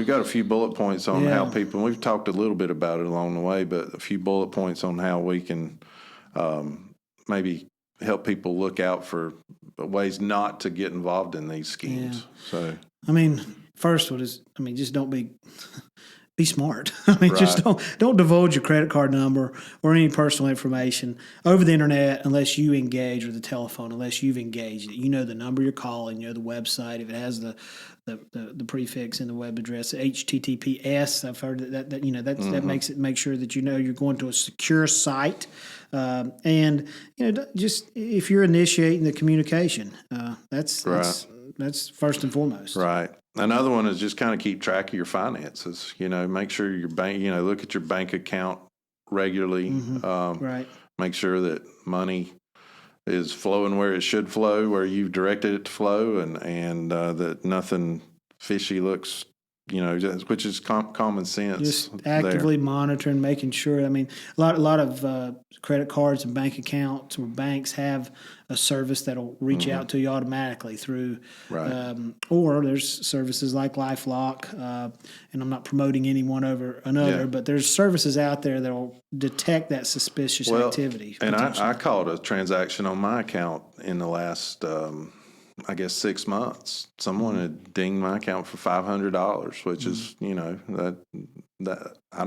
we've got a few bullet points on how people. We've talked a little bit about it along the way, but a few bullet points on how we can maybe help people look out for ways not to get involved in these schemes. So, I mean, first one is, just don't be smart. Just don't divulge your credit card number or any personal information over the internet unless you engage, or the telephone, unless you've engaged it. You know the number you're calling, you know the website, if it has the prefix in the web address, HTTPS. I've heard that that makes it make sure that you're going to a secure site, and just if you're initiating the communication, that's first and foremost. Right. Another one is just kind of keep track of your finances. Make sure your bank. Look at your bank account regularly. Right. Make sure that money is flowing where it should flow, where you've directed it to flow, and that nothing fishy looks, which is common sense. Just actively monitoring, making sure. A lot of credit cards and bank accounts or banks have a service that'll reach out to you automatically through, or there's services like LifeLock, and I'm not promoting anyone over another, but there's services out there that'll detect that suspicious activity. And I caught a transaction on my account in the last, 6 months. Someone had dinged my account for $500, which is, that I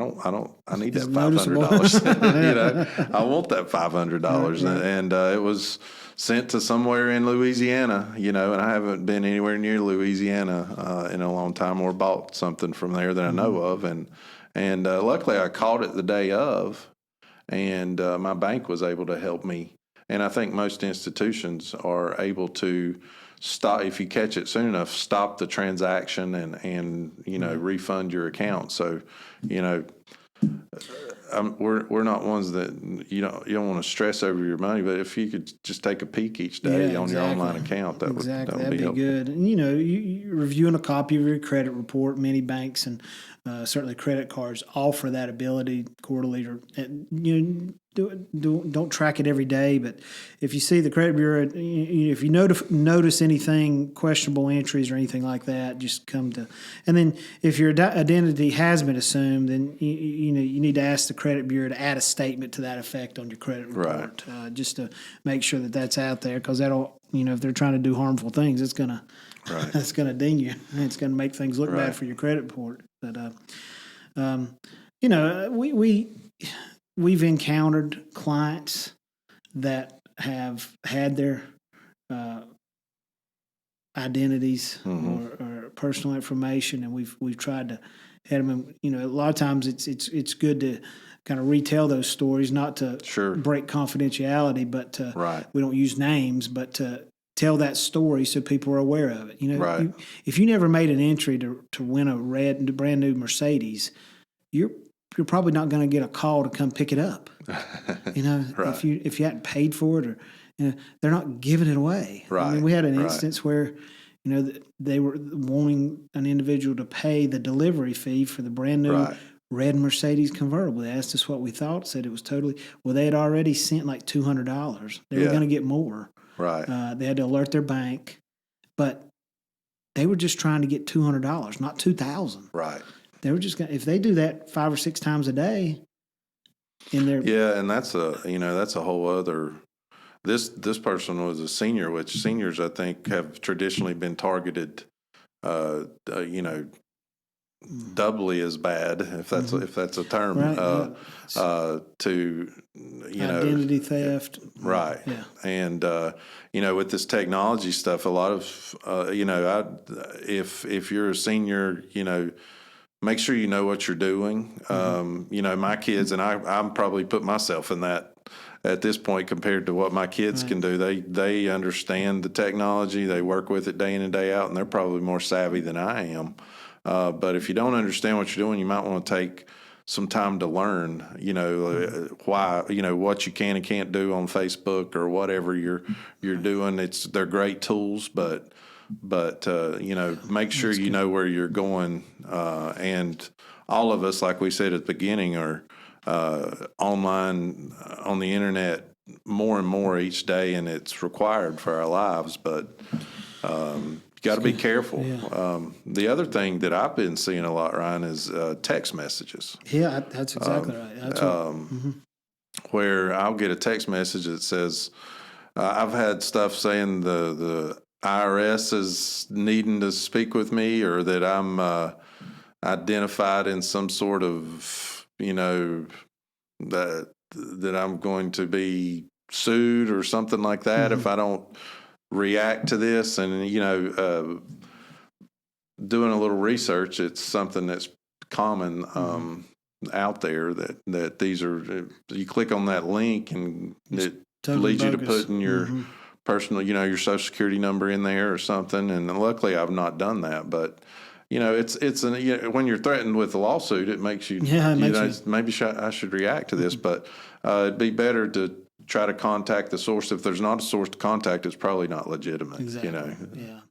need that $500. I want that $500, and it was sent to somewhere in Louisiana, and I haven't been anywhere near Louisiana in a long time, or bought something from there that I know of, and luckily I caught it the day of, and my bank was able to help me. And I think most institutions are able to stop, if you catch it soon enough, stop the transaction and refund your account. So, we're not ones that you don't want to stress over your money, but if you could just take a peek each day on your online account, that'd be good. And you're reviewing a copy of your credit report. Many banks and certainly credit cards offer that ability quarterly, or don't track it every day, but if you see the credit bureau, if you notice anything, questionable entries or anything like that, just come to. And then if your identity has been assumed, then you need to ask the credit bureau to add a statement to that effect on your credit report, just to make sure that that's out there, because that'll, if they're trying to do harmful things, it's gonna ding you. It's gonna make things look bad for your credit report. But we've encountered clients that have had their identities or personal information, and we've tried to head them. A lot of times it's good to kind of retell those stories, not to break confidentiality, but we don't use names, but to tell that story so people are aware of it. If you never made an entry to win a brand new Mercedes, you're probably not going to get a call to come pick it up. If you hadn't paid for it, or they're not giving it away. We had an instance where they were wanting an individual to pay the delivery fee for the brand new red Mercedes convertible. They asked us what we thought, said it was totally. Well, they had already sent like $200. They were going to get more. They had to alert their bank, but they were just trying to get $200, not $2,000. They were just if they do that 5 or 6 times a day, in their and that's a whole other. This person was a senior, which seniors I think have traditionally been targeted, doubly as bad, if that's a term, to identity theft, and with this technology stuff, a lot of if you're a senior, make sure you know what you're doing. My kids, and I'm probably put myself in that at this point compared to what my kids can do. They understand the technology, they work with it day in and day out, and they're probably more savvy than I am. But if you don't understand what you're doing, you might want to take some time to learn, why, what you can and can't do on Facebook or whatever you're doing. They're great tools, but make sure you know where you're going. And all of us, like we said at the beginning, are online on the internet more and more each day, and it's required for our lives. But Got to be careful. Yeah. The other thing that I've been seeing a lot, Ryan, is text messages. Yeah, that's exactly right. That's where I'll get a text message that says, I've had stuff saying the IRS is needing to speak with me, or that I'm identified in some sort of, that I'm going to be sued or something like that if I don't react to this. And, doing a little research, it's something that's common out there that these are, you click on that link and it totally leads you to bogus. put in your personal, your social security number in there or something. And luckily I've not done that, but when you're threatened with a lawsuit, it makes you, maybe I should react to this, but it'd be better to try to contact the source. If there's not a source to contact, it's probably not legitimate. Exactly. Yeah.